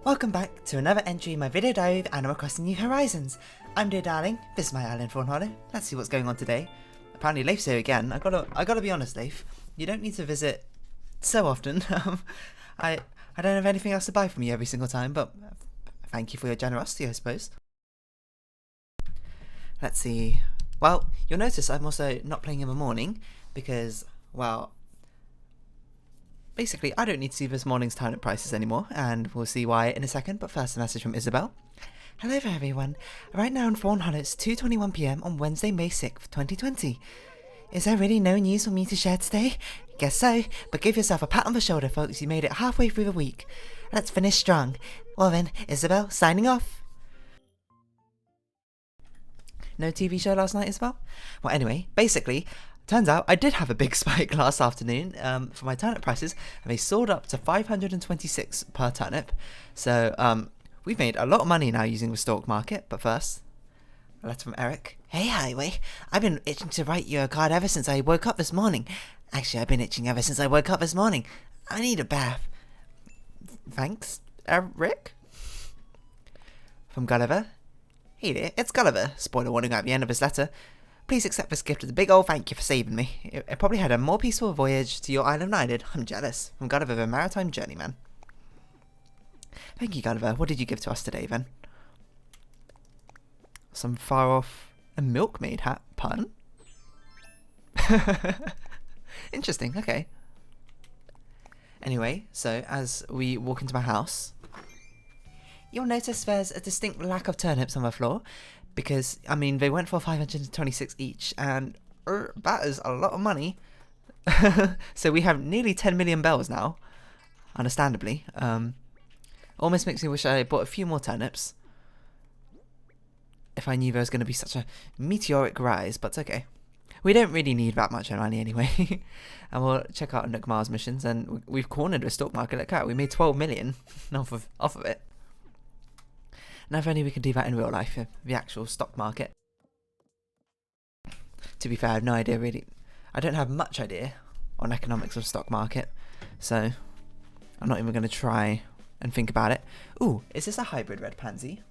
Welcome back to another entry in my video diary of Animal Crossing New Horizons. I'm dear darling, this is my island Fawnhollow. Let's see what's going on today. Apparently Leif's here again. I gotta be honest, Leif. You don't need to visit so often. I don't have anything else to buy from you every single time, but thank you for your generosity, I suppose. Let's see. Well, you'll notice I'm also not playing in the morning because, well, basically, I don't need to see this morning's turnip prices anymore, and we'll see why in a second, but first a message from Isabel. Hello there everyone. Right now in Fawnhollow it's 2:21 PM on Wednesday, May 6th, 2020. Is there really no news for me to share today? Guess so, but give yourself a pat on the shoulder folks, you made it halfway through the week. Let's finish strong. Well then, Isabel, signing off. No TV show last night, Isabel? Well anyway, basically, turns out I did have a big spike last afternoon for my turnip prices, and they soared up to 526 per turnip. So we've made a lot of money now using the stock market. But first, a letter from Eric. Hey Highway, I've been itching to write you a card ever since I woke up this morning. Actually, I've been itching ever since I woke up this morning. I need a bath. Thanks, Eric. From Gulliver. Hey there, it's Gulliver. Spoiler warning at the end of his letter. Please accept this gift as a big old thank you for saving me. It probably had a more peaceful voyage to your island than I did. I'm jealous. From Gulliver the Maritime Journeyman. Thank you, Gulliver. What did you give to us today, then? Some far-off... a milkmaid hat? Pardon? Interesting, okay. Anyway, so as we walk into my house, you'll notice there's a distinct lack of turnips on the floor. Because, I mean, they went for 526 each, and that is a lot of money. So we have nearly 10 million bells now, understandably. Almost makes me wish I bought a few more turnips. If I knew there was going to be such a meteoric rise, but it's okay. We don't really need that much money anyway. And we'll check out Nook Mars missions, and we've cornered the stock market. Look out, we made 12 million off of it. Now if only we could do that in real life, the actual stock market. To be fair, I have no idea really. I don't have much idea on economics of stock market, so I'm not even going to try and think about it. Ooh, is this a hybrid red pansy?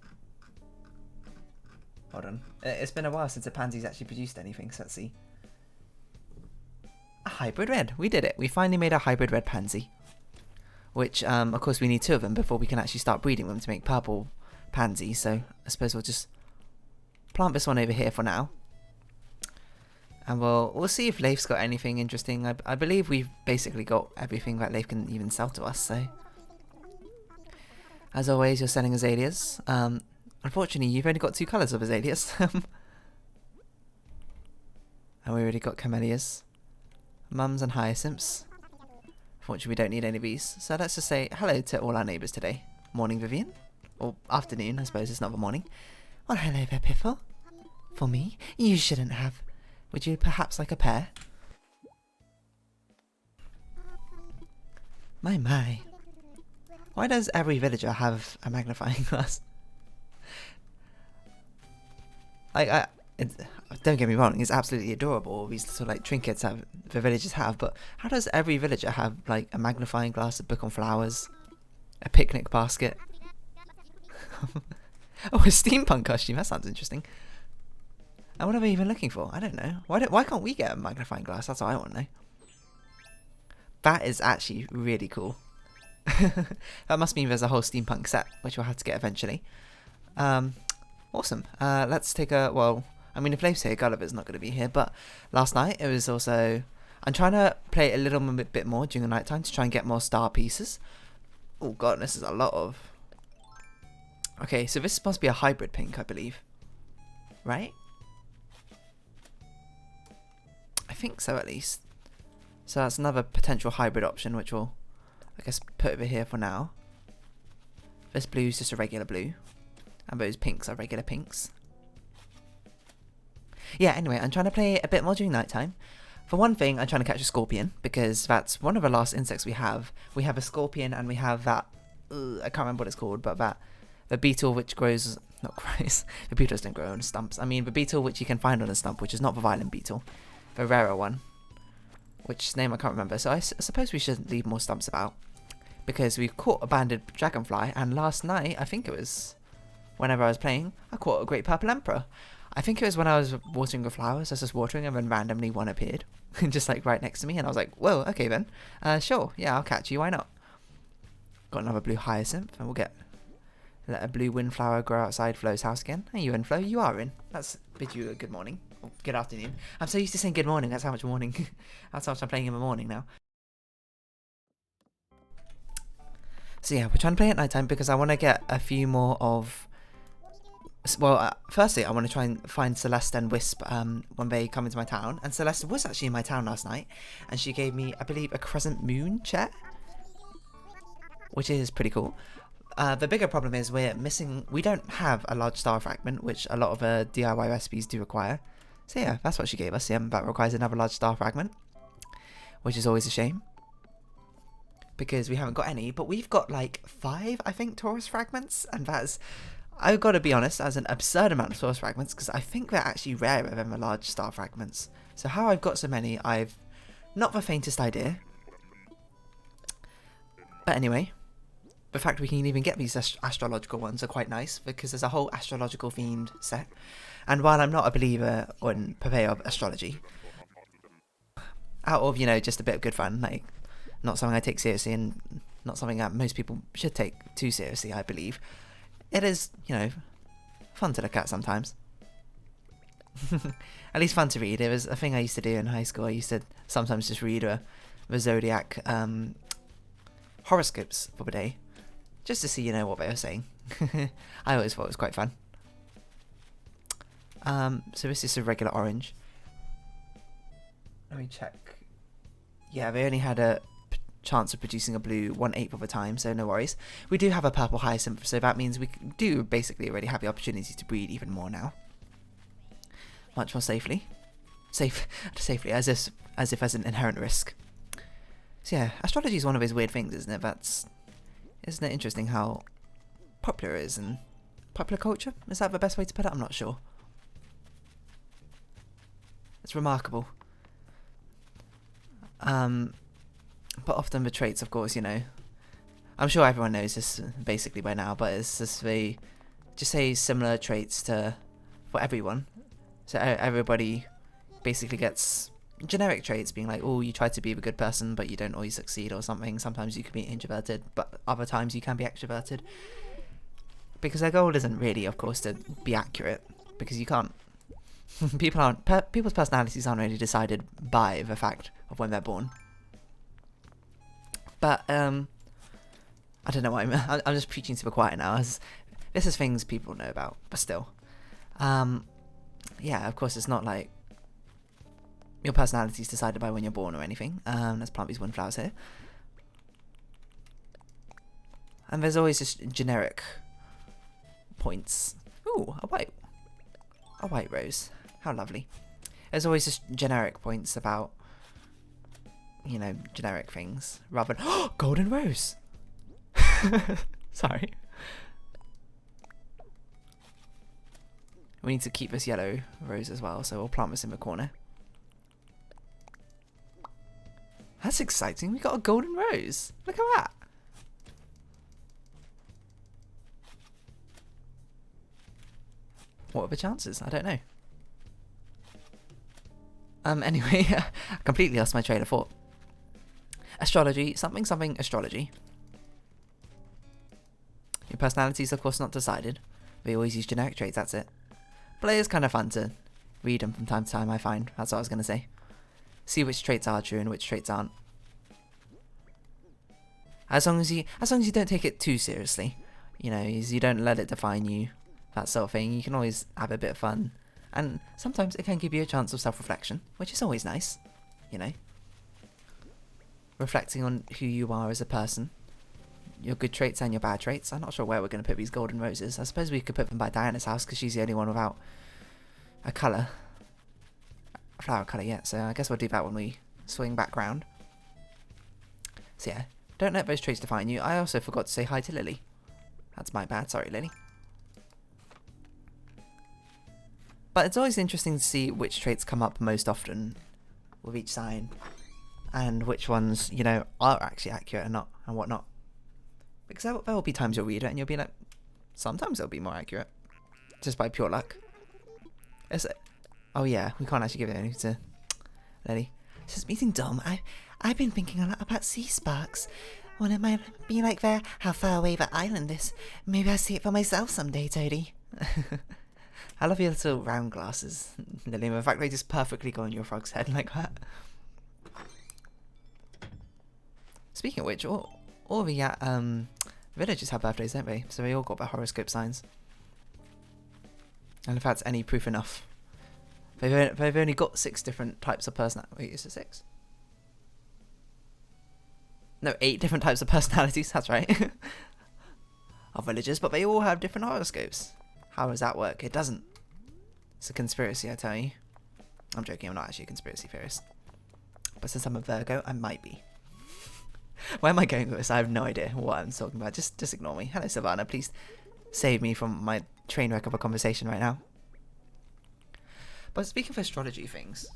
Hold on. It's been a while since a pansy's actually produced anything, so let's see. A hybrid red. We did it. We finally made a hybrid red pansy. Which, of course, we need 2 of them before we can actually start breeding them to make purple pansy, so I suppose we'll just plant this one over here for now, and we'll see if Leif's got anything interesting. I believe we've basically got everything that Leif can even sell to us, so as always you're selling azaleas. Unfortunately you've only got 2 colours of azaleas. And we already got camellias, mums and hyacinths. Unfortunately we don't need any of these, so let's just say hello to all our neighbours today. Morning, Vivian. Or afternoon, I suppose, it's not the morning. Well, hello there, Piffle. For me? You shouldn't have. Would you perhaps like a pear? My. Why does every villager have a magnifying glass? Don't get me wrong, it's absolutely adorable, all these little like trinkets that the villagers have, but how does every villager have like a magnifying glass, a book on flowers, a picnic basket? Oh, a steampunk costume, that sounds interesting. And what are we even looking for? I don't know. Why can't we get a magnifying glass? That's what I want to know. That is actually really cool. That must mean there's a whole steampunk set, which we'll have to get eventually. Awesome. Let's take a... well, I mean, if Leif's here, Gulliver's not going to be here, but last night it was also... I'm trying to play a little bit more during the night time to try and get more star pieces. Oh god, this is a lot of... Okay, so this must be a hybrid pink, I believe. Right? I think so, at least. So that's another potential hybrid option, which we'll, I guess, put over here for now. This blue is just a regular blue. And those pinks are regular pinks. Yeah, anyway, I'm trying to play a bit more during nighttime. For one thing, I'm trying to catch a scorpion, because that's one of the last insects we have. We have a scorpion, and we have that... I can't remember what it's called, but that... the beetle which grows... not grows. The beetles don't grow on stumps. I mean, the beetle which you can find on a stump, which is not the violent beetle. The rarer one. Which name I can't remember. So I suppose we should leave more stumps about. because we caught a banded dragonfly, and last night, I think it was whenever I was playing, I caught a great purple emperor. I think it was when I was watering the flowers, I was just watering them and randomly one appeared, just like right next to me, and I was like, whoa, okay then, sure, yeah, I'll catch you, why not? Got another blue hyacinth, and we'll let a blue windflower grow outside Flo's house again. Hey, you in, Flo? You are in. Let's bid you a good morning. Or good afternoon. I'm so used to saying good morning. That's how much morning. That's how much I'm playing in the morning now. So yeah, we're trying to play at nighttime because I want to get a few more of... Well, firstly, I want to try and find Celeste and Wisp when they come into my town. And Celeste was actually in my town last night. And she gave me, I believe, a crescent moon chair. Which is pretty cool. The bigger problem is we don't have a large star fragment, which a lot of DIY recipes do require. So yeah, that's what she gave us. Yeah, that requires another large star fragment, which is always a shame. Because we haven't got any, but we've got like 5, I think, Taurus fragments, and that's, I've got to be honest, that's an absurd amount of Taurus fragments, because I think they're actually rarer than the large star fragments. So how I've got so many, I've not the faintest idea. But anyway, the fact we can even get these astrological ones are quite nice, because there's a whole astrological themed set. And while I'm not a believer or purveyor of astrology, out of, you know, just a bit of good fun, like, not something I take seriously and not something that most people should take too seriously, I believe, it is, you know, fun to look at sometimes. At least fun to read. It was a thing I used to do in high school. I used to sometimes just read the zodiac horoscopes for the day, just to see, you know, what they were saying. I always thought it was quite fun. So this is a regular orange. Let me check. Yeah, they only had a chance of producing a blue 1/8 of the time, so no worries. We do have a purple hyacinth, so that means we do basically already have the opportunity to breed even more now. Much more safely. Safely, as if there's an inherent risk. So yeah, astrology is one of those weird things, isn't it? Isn't it interesting how popular it is in popular culture? Is that the best way to put it? I'm not sure. It's remarkable. But often the traits, of course, you know, I'm sure everyone knows this basically by now, but it's just just say similar traits for everyone. So everybody basically gets generic traits, being like, oh, you try to be a good person, but you don't always succeed or something. Sometimes you can be introverted, but other times you can be extroverted. Because their goal isn't really, of course, to be accurate, because you can't. People's personalities aren't really decided by the fact of when they're born. But I don't know why I'm just preaching to the choir now. As this is things people know about, but still, yeah. Of course, it's not like your personality is decided by when you're born or anything. Let's plant these windflowers here, and there's always just generic points. Ooh, a white rose. How lovely. There's always just generic points about, you know, generic things rather than golden rose. Sorry. We need to keep this yellow rose as well, so we'll plant this in the corner. That's exciting. We got a golden rose. Look at that. What are the chances? I don't know. Anyway, I completely lost my train of thought. Astrology, something astrology. Your personality is of course not decided. We always use generic traits, that's it. But it is kind of fun to read them from time to time, I find. That's what I was going to say. See which traits are true and which traits aren't. As long as you don't take it too seriously. You know, you don't let it define you. That sort of thing. You can always have a bit of fun. And sometimes it can give you a chance of self-reflection, which is always nice, you know. Reflecting on who you are as a person, your good traits and your bad traits. I'm not sure where we're going to put these golden roses. I suppose we could put them by Diana's house because she's the only one without a colour, a flower colour yet. So I guess we'll do that when we swing back round. So yeah, don't let those traits define you. I also forgot to say hi to Lily. That's my bad. Sorry, Lily. But it's always interesting to see which traits come up most often with each sign, and which ones, you know, are actually accurate and not, and what not. Because there will be times you'll read it and you'll be like, sometimes it'll be more accurate. Just by pure luck. Oh yeah, we can't actually give it anything to Lily. Just meeting Dom. I've been thinking a lot about sea sparks. What it might be like there, how far away the island is. Maybe I'll see it for myself someday, Toadie. I love your little round glasses, Lily. In fact, they just perfectly go on your frog's head like that. Speaking of which, all the villagers have birthdays, don't they? So they all got their horoscope signs. And if that's any proof enough, they've only got 6 different types of personality. Wait, is it 6? No, 8 different types of personalities. That's right. Of villagers, but they all have different horoscopes. How does that work? It doesn't. It's a conspiracy, I tell you. I'm joking. I'm not actually a conspiracy theorist. But since I'm a Virgo, I might be. Where am I going with this? I have no idea what I'm talking about. Just ignore me. Hello, Savannah. Please save me from my train wreck of a conversation right now. But speaking of astrology things,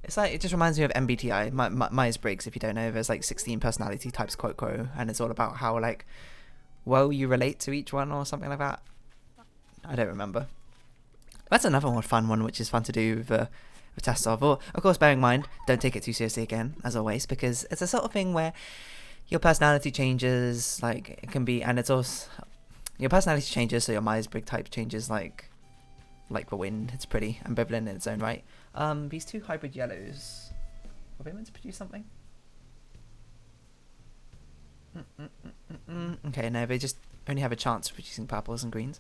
it's like, it just reminds me of MBTI, Myers-Briggs, if you don't know. There's like 16 personality types, quote, and it's all about how, like, well you relate to each one or something like that. I don't remember. That's another one fun one, which is fun to do with the test of. Or, of course, bearing in mind, don't take it too seriously again, as always, because it's a sort of thing where your personality changes, like, it can be, and it's also, your personality changes, so your Myers-Briggs type changes, like the wind. It's pretty ambivalent in its own right. These 2 hybrid yellows, were they meant to produce something? Okay, no, they just only have a chance of producing purples and greens.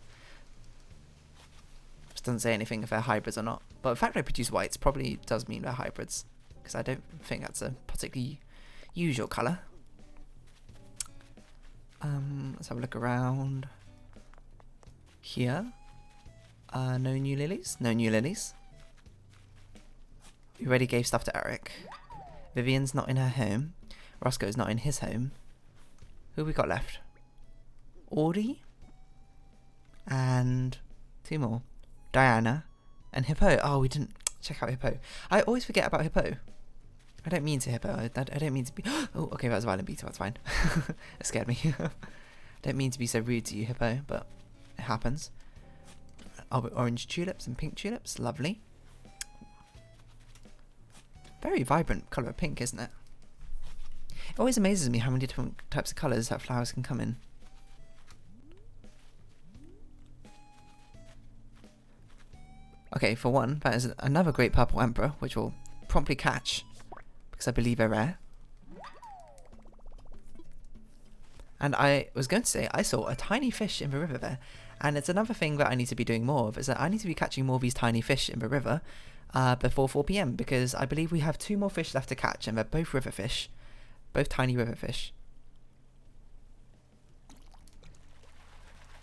Just doesn't say anything if they're hybrids or not. But the fact they produce whites probably does mean they're hybrids, because I don't think that's a particularly usual colour. Let's have a look around. Here. No new lilies? No new lilies. We already gave stuff to Eric. Vivian's not in her home. Roscoe's not in his home. Who have we got left? Audie? And 2 more. Diana and Hippo. Oh, we didn't check out Hippo. I always forget about Hippo. I don't mean to Hippo. I don't mean to be... Oh, okay, that was a violent beat, so that's fine. It scared me. I don't mean to be so rude to you, Hippo, but it happens. Oh, orange tulips and pink tulips. Lovely. Very vibrant colour of pink, isn't it? It always amazes me how many different types of colours that flowers can come in. Okay, for one, that is another great purple emperor, which will promptly catch, because I believe they're rare. And I was going to say, I saw a tiny fish in the river there, and it's another thing that I need to be doing more of, is that I need to be catching more of these tiny fish in the river before 4 PM, because I believe we have 2 more fish left to catch, and they're both river fish. Both tiny river fish.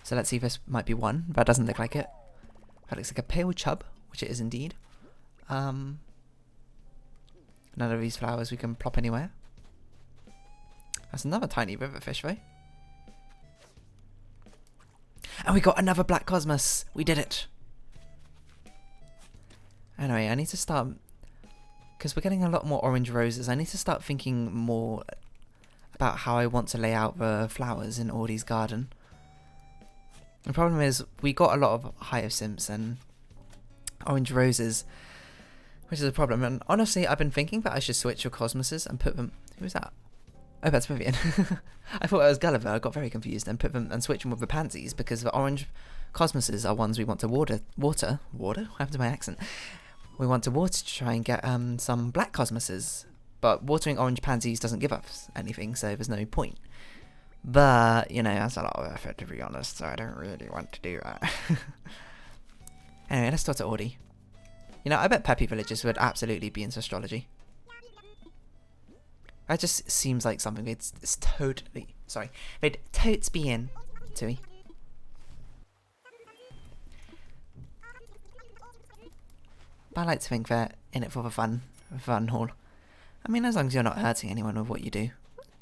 So let's see if this might be one. That doesn't look like it. That looks like a pale chub, which it is indeed. None of these flowers we can plop anywhere. That's another tiny river fish, though. And we got another black cosmos. We did it. Anyway, I need to start... because we're getting a lot more orange roses. I need to start thinking more about how I want to lay out the flowers in Audie's garden. The problem is, we got a lot of hyacinths and orange roses, which is a problem. And honestly, I've been thinking that I should switch your cosmoses and put them... Who is that? Oh, that's Vivian. I thought it was Gulliver. I got very confused and put them and switch them with the pansies, because the orange cosmoses are ones we want to water? What happened to my accent? We want to water to try and get some black cosmoses, but watering orange pansies doesn't give us anything, so there's no point. But, you know, that's a lot of effort, to be honest, so I don't really want to do that. Anyway, let's talk to Audie. You know, I bet Peppy villagers would absolutely be into astrology. That just seems like something it's totally... Sorry. They'd totes be in to me. But I like to think they're in it for the fun haul. I mean, as long as you're not hurting anyone with what you do,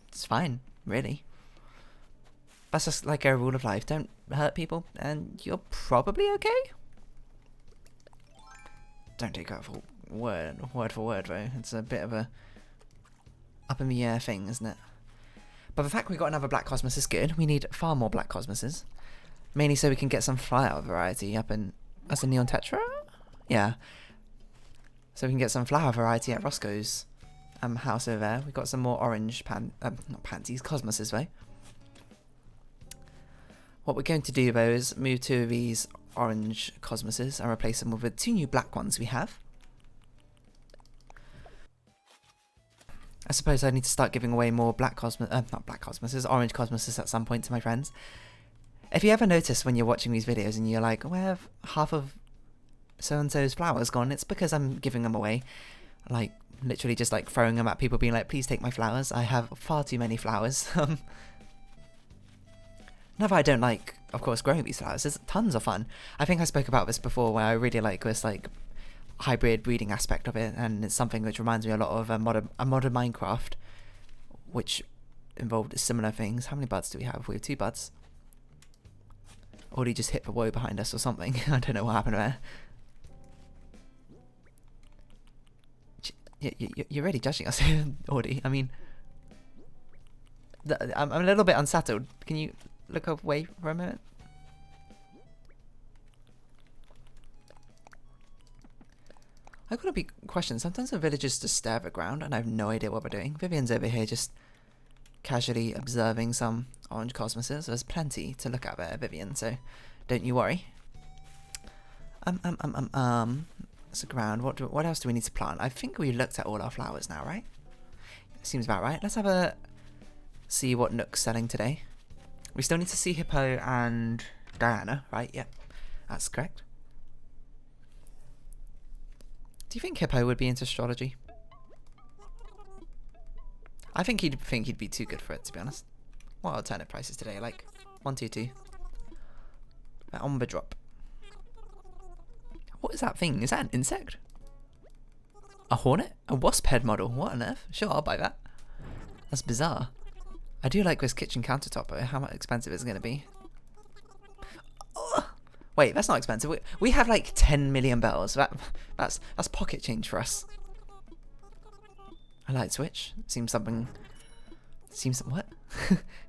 it's fine, really. That's just like a rule of life. Don't hurt people, and you're probably okay. Don't take that for word for word, though. It's a bit of a up in the air thing, isn't it? But the fact we got another black cosmos is good. We need far more black cosmoses. Mainly so we can get some flower variety up in... That's a neon tetra? Yeah. So we can get some flower variety at Roscoe's house over there. We've got some more orange not pansies, cosmoses though. What we're going to do though is move 2 of these orange cosmoses and replace them with the 2 new black ones we have. I suppose I need to start giving away more black not black cosmoses, orange cosmoses at some point to my friends. If you ever notice when you're watching these videos and you're like, where have half of so-and-so's flowers gone? It's because I'm giving them away. Like, literally just like throwing them at people being like, please take my flowers. I have far too many flowers. Not that I don't like, of course, growing these flowers. There's tons of fun. I think I spoke about this before where I really like this like hybrid breeding aspect of it, and it's something which reminds me a lot of a modern Minecraft, which involved similar things. How many buds do we have? We have 2 buds. Or he just hit the wall behind us or something. I don't know what happened there. You're really judging us, Audie. I mean, I'm a little bit unsettled. Can you look away for a minute? I've got a big question. Sometimes the villagers just stare at the ground and I have no idea what they're doing. Vivian's over here just casually observing some orange cosmoses. There's plenty to look at there, Vivian, so don't you worry. That's the ground. What else do we need to plant? I think we looked at all our flowers now, right? Seems about right. Let's have a see what Nook's selling today. We still need to see Hippo and Diana, right? Yep, that's correct. Do you think Hippo would be into astrology? I think he'd be too good for it, to be honest. What are turnip prices today? Like 122. On the drop. What is that thing? Is that an insect? A hornet? A wasp head model? What on earth? Sure, I'll buy that. That's bizarre. I do like this kitchen countertop, but how much expensive is it going to be? Oh, wait, that's not expensive. We have like 10 million bells. That's pocket change for us. A light switch. Seems something... what?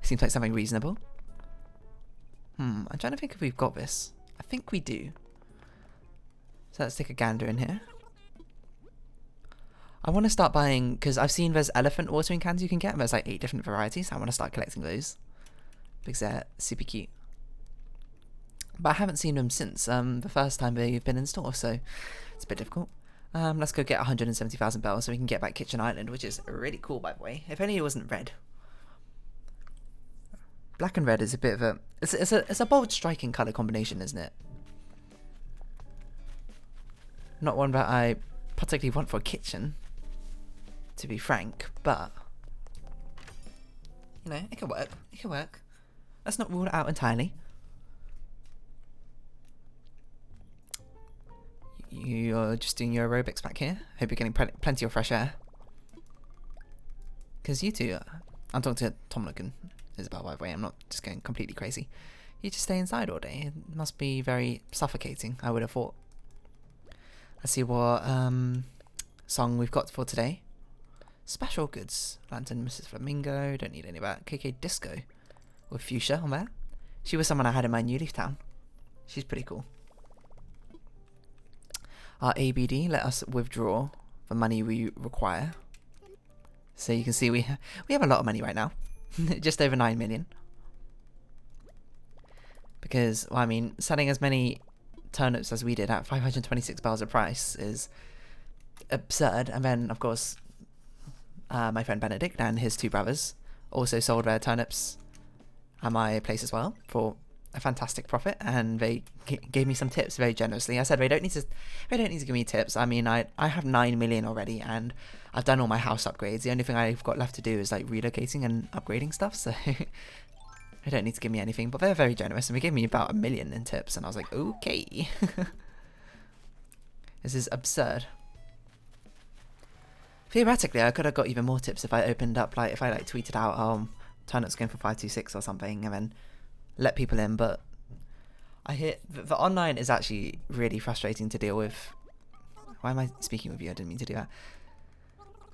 Seems like something reasonable. I'm trying to think if we've got this. I think we do. So let's take a gander in here. I want to start buying, because I've seen there's elephant watering cans you can get, and there's like 8 different varieties. I want to start collecting those because they're super cute. But I haven't seen them since the first time they've been in store, so it's a bit difficult. Let's go get 170,000 bells so we can get back Kitchen Island, which is really cool, by the way. If only it wasn't red. Black and red is a bit of a... It's a bold, striking colour combination, isn't it? Not one that I particularly want for a kitchen, to be frank, but... You know, it can work. It can work. Let's not rule it out entirely. You're just doing your aerobics back here. Hope you're getting plenty of fresh air. Because you two... I'm talking to Tom and Isabel, by the way. I'm not just going completely crazy. You just stay inside all day. It must be very suffocating, I would have thought. Let's see what song we've got for today. Special goods. Lantern, Mrs. Flamingo. Don't need any of that. KK Disco. With Fuchsia on there. She was someone I had in my New Leaf Town. She's pretty cool. Our ABD let us withdraw the money we require. So you can see we have a lot of money right now. Just over 9 million. Because, well, I mean, selling as many turnips as we did at 526 bells a price is absurd. And then, of course, my friend Benedict and his 2 brothers also sold their turnips at my place as well for a fantastic profit, and they gave me some tips very generously. I said they don't need to give me tips. I mean, I have 9 million already, and I've done all my house upgrades. The only thing I've got left to do is like relocating and upgrading stuff, so they don't need to give me anything. But they're very generous, and they gave me about 1 million in tips, and I was like, okay. This is absurd. Theoretically, I could have got even more tips if I opened up, like, if I like tweeted out, turnips going for 526 or something, and then let people in. But I hear the online is actually really frustrating to deal with. Why am I speaking with you? I didn't mean to do that.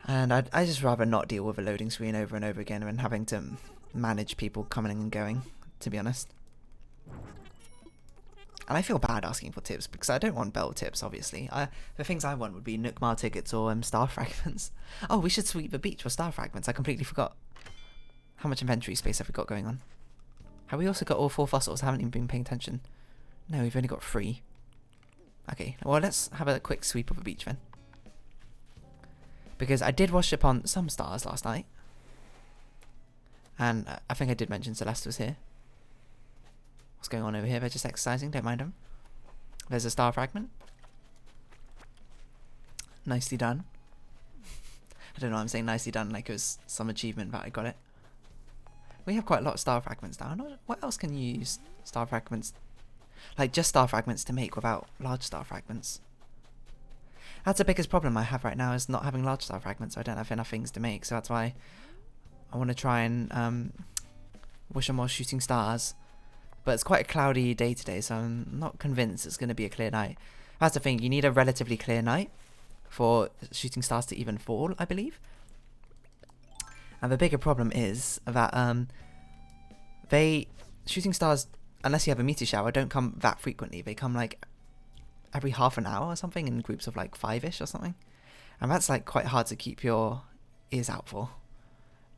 And I just rather not deal with a loading screen over and over again and having to manage people coming and going, to be honest. And I feel bad asking for tips because I don't want belt tips, obviously. The things I want would be Nookmar tickets or star fragments. Oh, we should sweep the beach for star fragments. I completely forgot. How much inventory space have we got going on? Have we also got all 4 fossils? I haven't even been paying attention. No, we've only got 3. Okay, well, let's have a quick sweep of the beach then. Because I did wash upon some stars last night. And I think I did mention Celeste was here. What's going on over here? They're just exercising, don't mind them. There's a star fragment. Nicely done. I don't know why I'm saying nicely done, like it was some achievement that I got it. We have quite a lot of star fragments now. What else can you use star fragments? Like just star fragments to make without large star fragments. That's the biggest problem I have right now, is not having large star fragments. So I don't have enough things to make, so that's why I want to try and wish on more shooting stars. But it's quite a cloudy day today, so I'm not convinced it's going to be a clear night. That's the thing, you need a relatively clear night for shooting stars to even fall, I believe. And the bigger problem is that shooting stars, unless you have a meteor shower, don't come that frequently. They come like every half an hour or something in groups of like 5-ish or something. And that's like quite hard to keep your ears out for.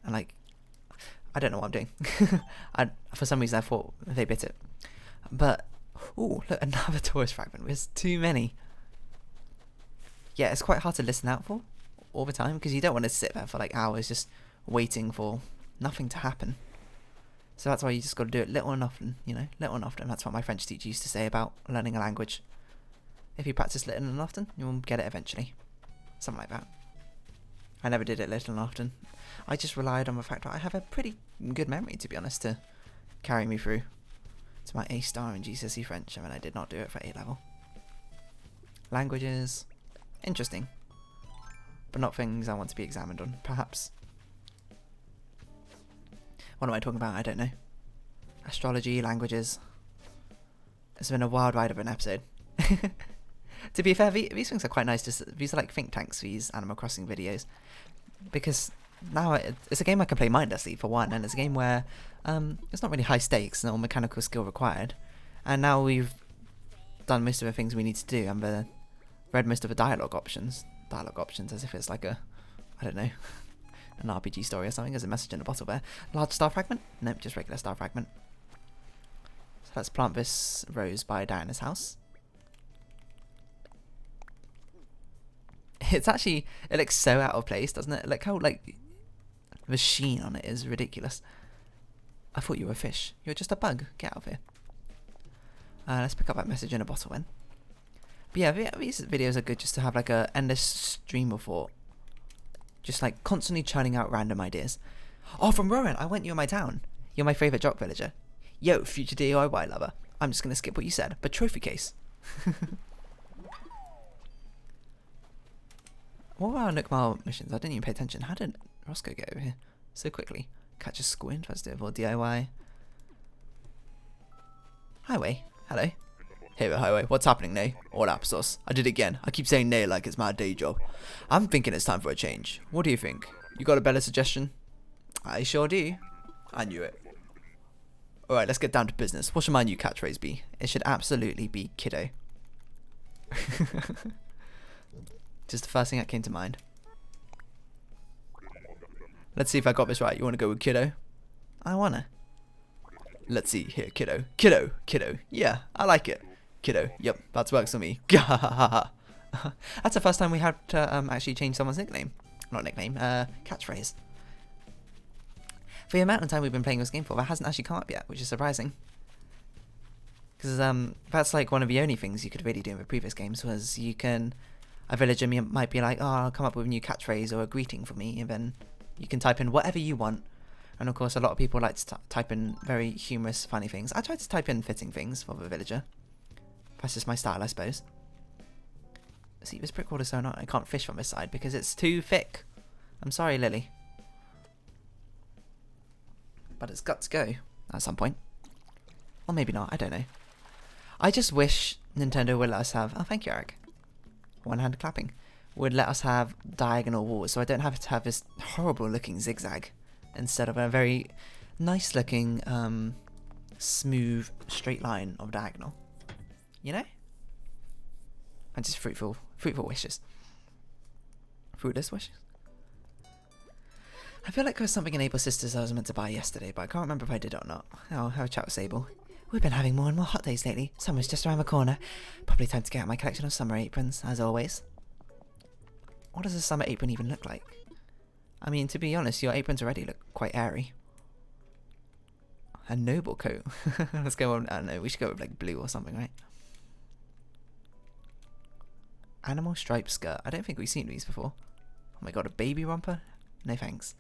And like, I don't know what I'm doing. For some reason I thought they bit it. But, ooh, look, another tourist fragment. There's too many. Yeah, it's quite hard to listen out for all the time, because you don't want to sit there for like hours just waiting for nothing to happen. So that's why you just got to do it little and often, you know, little and often. That's what my French teacher used to say about learning a language. If you practice little and often, you'll get it eventually. Something like that. I never did it little and often. I just relied on the fact that I have a pretty good memory, to be honest, to carry me through to my A star in GCSE French. I mean, I did not do it for A level. Languages, interesting, but not things I want to be examined on, perhaps. What am I talking about? I don't know. Astrology, languages. It's been a wild ride of an episode. To be fair, these things are quite nice. These are like think tanks, these Animal Crossing videos. Because now it's a game I can play mindlessly, for one, and it's a game where it's not really high stakes, no mechanical skill required. And now we've done most of the things we need to do, and read most of the dialogue options. Dialogue options as if it's like a, I don't know, an RPG story or something. There's a message in a bottle there. Large star fragment? Nope, just regular star fragment. So let's plant this rose by Diana's house. It's actually, it looks so out of place, doesn't it? Look how, like, the sheen on it is ridiculous. I thought you were a fish. You're just a bug. Get out of here. Let's pick up that message in a bottle then. But yeah, these videos are good just to have like a endless stream of thought. Just like constantly churning out random ideas. Oh, from Rowan, I went you in my town. You're my favourite jock villager. Yo, future DIY lover. I'm just going to skip what you said, but trophy case. What were our Nookmar missions? I didn't even pay attention. How did Roscoe get over here so quickly? Catch a squint, let's do it for DIY. Highway, hello. Hey, highway, what's happening, Nay? All applesauce. I did it again. I keep saying Nay like it's my day job. I'm thinking it's time for a change. What do you think? You got a better suggestion? I sure do. I knew it. Alright, let's get down to business. What should my new catchphrase be? It should absolutely be kiddo. Just the first thing that came to mind. Let's see if I got this right. You want to go with kiddo? I wanna. Let's see here, kiddo. Kiddo, kiddo. Yeah, I like it. Kiddo. Yep, that works for me. That's the first time we had to actually change someone's nickname. Not nickname, catchphrase. For the amount of time we've been playing this game for, that hasn't actually come up yet, which is surprising. Because that's like one of the only things you could really do in the previous games, was you can... A villager might be like, oh, I'll come up with a new catchphrase or a greeting for me, and then you can type in whatever you want. And of course, a lot of people like to type in very humorous, funny things. I tried to type in fitting things for the villager. That's just my style, I suppose. See, this brick wall is so annoying. I can't fish from this side because it's too thick. I'm sorry, Lily. But it's got to go at some point. Or maybe not, I don't know. I just wish Nintendo would let us have... Oh, thank you, Eric. One-handed clapping. Would let us have diagonal walls, so I don't have to have this horrible looking zigzag instead of a very nice looking smooth straight line of diagonal, you know, and just fruitful wishes, fruitless wishes. I feel like there was something in Abel's Sisters I was meant to buy yesterday, but I can't remember if I did or not. I'll have a chat with Abel. We've been having more and more hot days lately. Summer's just around the corner. Probably time to get out my collection of summer aprons, as always. What does a summer apron even look like? I mean, to be honest, your aprons already look quite airy. A noble coat. Let's go on. I don't know, we should go with like blue or something, right? Animal striped skirt. I don't think we've seen these before. Oh my god, a baby romper? No thanks.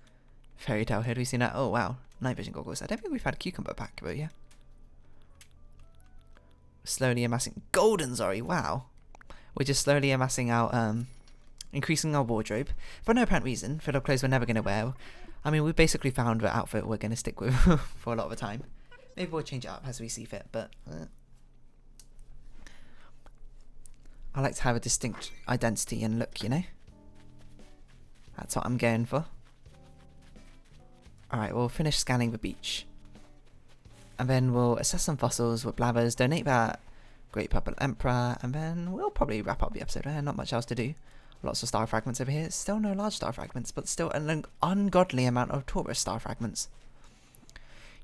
Fairy tale hood, we've seen that. Oh wow, night vision goggles. I don't think we've had a cucumber pack, but yeah. Slowly amassing golden Zori. Wow, we're just slowly amassing out, increasing our wardrobe for no apparent reason. Full of clothes we're never going to wear. I mean, we basically found the outfit we're going to stick with for a lot of the time. Maybe we'll change it up as we see fit, but I like to have a distinct identity and look, you know. That's what I'm going for. Alright, we'll finish scanning the beach. And then we'll assess some fossils with blathers, donate that Great Purple Emperor, and then we'll probably wrap up the episode. Not much else to do. Lots of star fragments over here. Still no large star fragments, but still an ungodly amount of Taurus star fragments.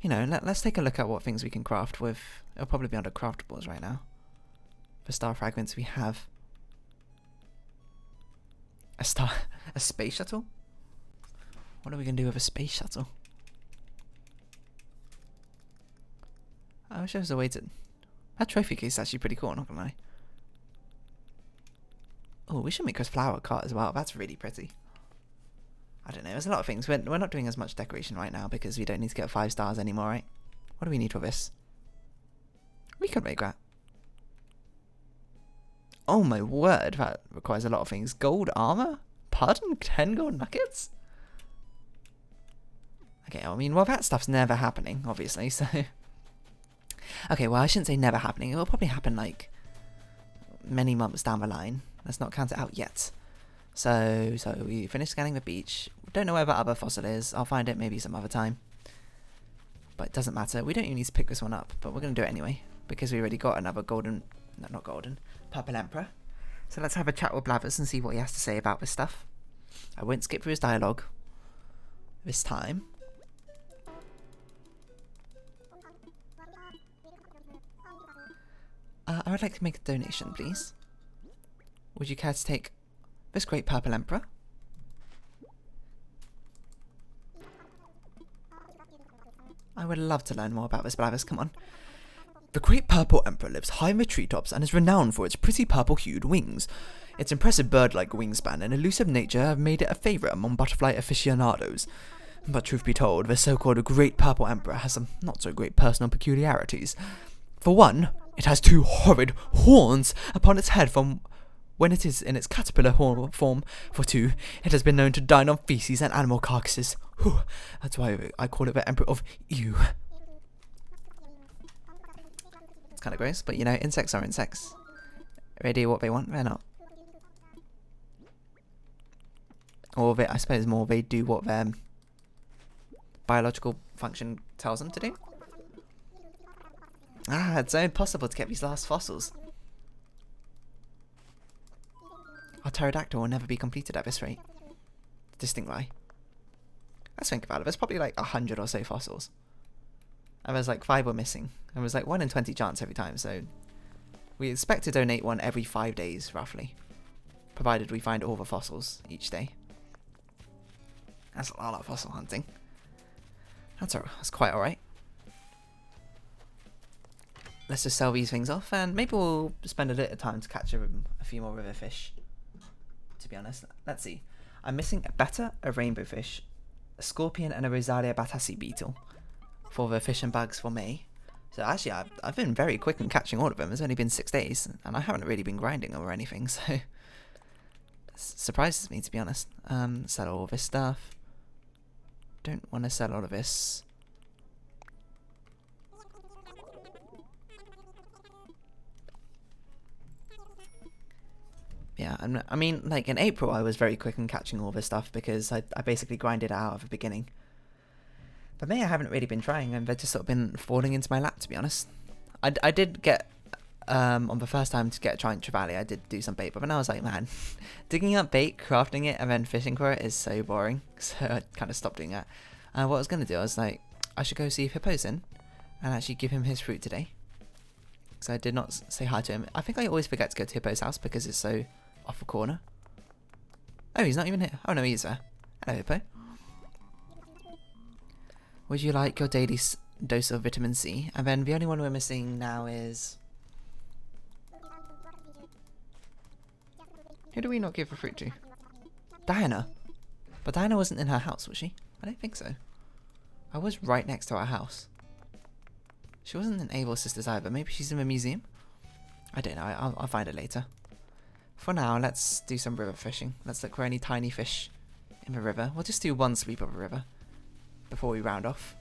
You know, let's take a look at what things we can craft with. It'll probably be under craftables right now. For star fragments we have a space shuttle? What are we going to do with a space shuttle? I wish there was a way to... That trophy case is actually pretty cool, not gonna lie. Oh, we should make a flower cart as well. That's really pretty. I don't know, there's a lot of things. We're not doing as much decoration right now because we don't need to get 5 stars anymore, right? What do we need for this? We could make that. Oh my word, that requires a lot of things. Gold armor? Pardon? 10 gold nuggets? Okay, I mean, well, that stuff's never happening, obviously, so... Okay, well, I shouldn't say never happening. It will probably happen, like, many months down the line. Let's not count it out yet. So we finished scanning the beach. Don't know where the other fossil is. I'll find it maybe some other time. But it doesn't matter. We don't even need to pick this one up, but we're going to do it anyway. Because we already got another golden... No, not golden. Purple Emperor. So let's have a chat with Blathers and see what he has to say about this stuff. I won't skip through his dialogue this time. I would like to make a donation, please. Would you care to take this Great Purple Emperor? I would love to learn more about this, Blathers. Come on. The Great Purple Emperor lives high in the treetops and is renowned for its pretty purple-hued wings. Its impressive bird-like wingspan and elusive nature have made it a favourite among butterfly aficionados. But truth be told, the so-called Great Purple Emperor has some not-so-great personal peculiarities. For one, it has 2 horrid horns upon its head from when it is in its caterpillar form. For 2, it has been known to dine on feces and animal carcasses. Whew, that's why I call it the Emperor of Ew. It's kind of gross, but you know, insects are insects. They do what they want, they're not. Or they, I suppose more they do what their biological function tells them to do. Ah, it's so impossible to get these last fossils. Our pterodactyl will never be completed at this rate. Distinct lie. Let's think about it. There's probably like 100 or so fossils. And there's like 5 were missing. And there's like 1 in 20 chance every time, so... We expect to donate one every 5 days, roughly. Provided we find all the fossils each day. That's a lot of fossil hunting. That's quite alright. Let's just sell these things off, and maybe we'll spend a little time to catch a few more river fish. To be honest, let's see. I'm missing a betta, a rainbow fish, a scorpion, and a Rosalia batassi beetle for the fish and bugs for May. So actually, I've been very quick in catching all of them. It's only been 6 days, and I haven't really been grinding them or anything, so it surprises me, to be honest. Sell all this stuff. Don't want to sell all of this. Yeah, I mean, like in April I was very quick in catching all this stuff because I basically grinded it out at the beginning. But me, I haven't really been trying, and they've just sort of been falling into my lap, to be honest. I did get, on the first time to get a giant trevally, I did do some bait, but then I was like, man, digging up bait, crafting it, and then fishing for it is so boring. So I kind of stopped doing that. What I was going to do, I was like, I should go see if Hippo's in, and actually give him his fruit today. Because I did not say hi to him. I think I always forget to go to Hippo's house because it's so off the corner. Oh, he's not even here. Oh no, he is there. Hello, Hippo. Would you like your daily dose of vitamin C? And then the only one we're missing now is... Who do we not give the fruit to? Diana. But Diana wasn't in her house, was she? I don't think so. I was right next to our house. She wasn't in Abel's sister's either. Maybe she's in the museum? I don't know. I'll find it later. For now, let's do some river fishing. Let's look for any tiny fish in the river. We'll just do one sweep of the river before we round off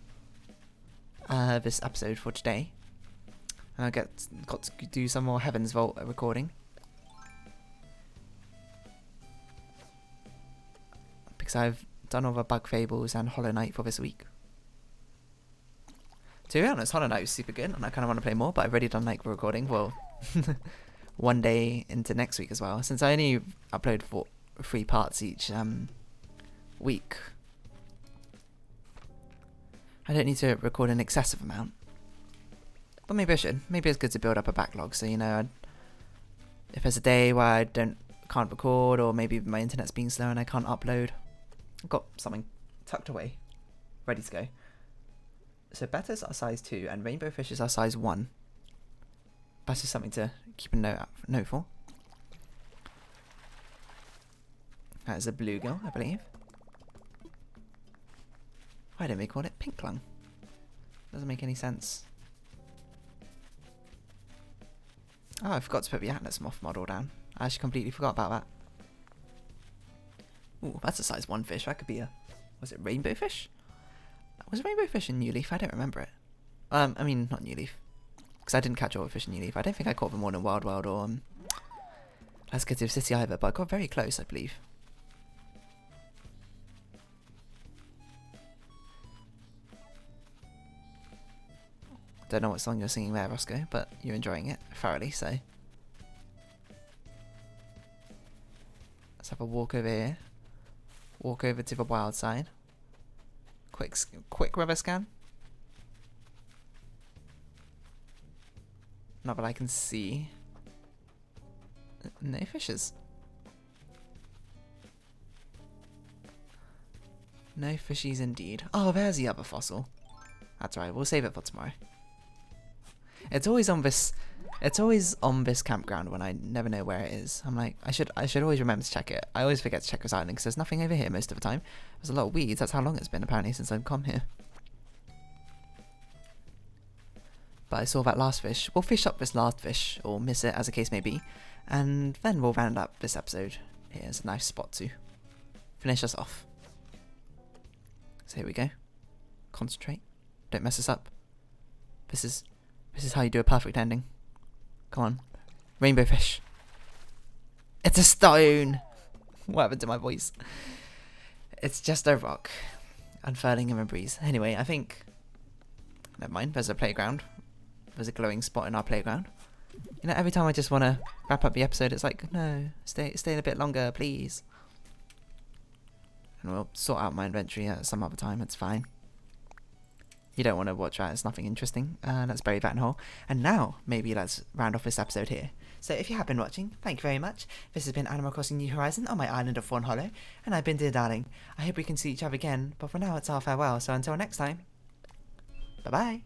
this episode for today. And I got to do some more Heaven's Vault recording. Because I've done all the Bug Fables and Hollow Knight for this week. To be honest, Hollow Knight was super good, and I kind of want to play more, but I've already done like the recording for one day into next week as well. Since I only upload 3 parts each week, I don't need to record an excessive amount. But maybe I should. Maybe it's good to build up a backlog, so you know, if there's a day where I can't record, or maybe my internet's being slow and I can't upload, I've got something tucked away, ready to go. So betas are size 2 and rainbow fishes are size 1. That's just something to keep a note for. That is a bluegill, I believe. Why don't we call it pink lung? Doesn't make any sense. Oh, I forgot to put the Atlas Moth model down. I actually completely forgot about that. Ooh, that's a size 1 fish. That could be a... Was it rainbow fish? Was rainbow fish in New Leaf? I don't remember it. I mean, not New Leaf. Because I didn't catch all the fish in New Leaf. I don't think I caught them all in Wild World or Let's Get to City either, but I got very close, I believe. Don't know what song you're singing there, Roscoe, but you're enjoying it thoroughly, so... Let's have a walk over here. Walk over to the wild side. Quick river scan. Not that I can see. No fishes. No fishies indeed. Oh, there's the other fossil. That's right, we'll save it for tomorrow. It's always on this campground when I never know where it is. I'm like, I should always remember to check it. I always forget to check this island because there's nothing over here most of the time. There's a lot of weeds. That's how long it's been apparently since I've come here. But I saw that last fish. We'll fish up this last fish, or miss it as the case may be, and then we'll round up this episode. Here's a nice spot to finish us off. So here we go. Concentrate. Don't mess us up. This is how you do a perfect ending. Come on. Rainbow fish. It's a stone! What happened to my voice? It's just a rock. Unfurling in the breeze. Anyway, I think... Never mind, there's a playground. There's a glowing spot in our playground. You know, every time I just want to wrap up the episode, it's like, no, stay a bit longer, please. And we'll sort out my inventory at some other time, it's fine. You don't want to watch that, it's nothing interesting. Let's bury that in a hole. And now, maybe let's round off this episode here. So if you have been watching, thank you very much. This has been Animal Crossing New Horizon on my island of Fawnhollow. And I've been Dear Darling. I hope we can see each other again, but for now it's our farewell. So until next time, bye-bye.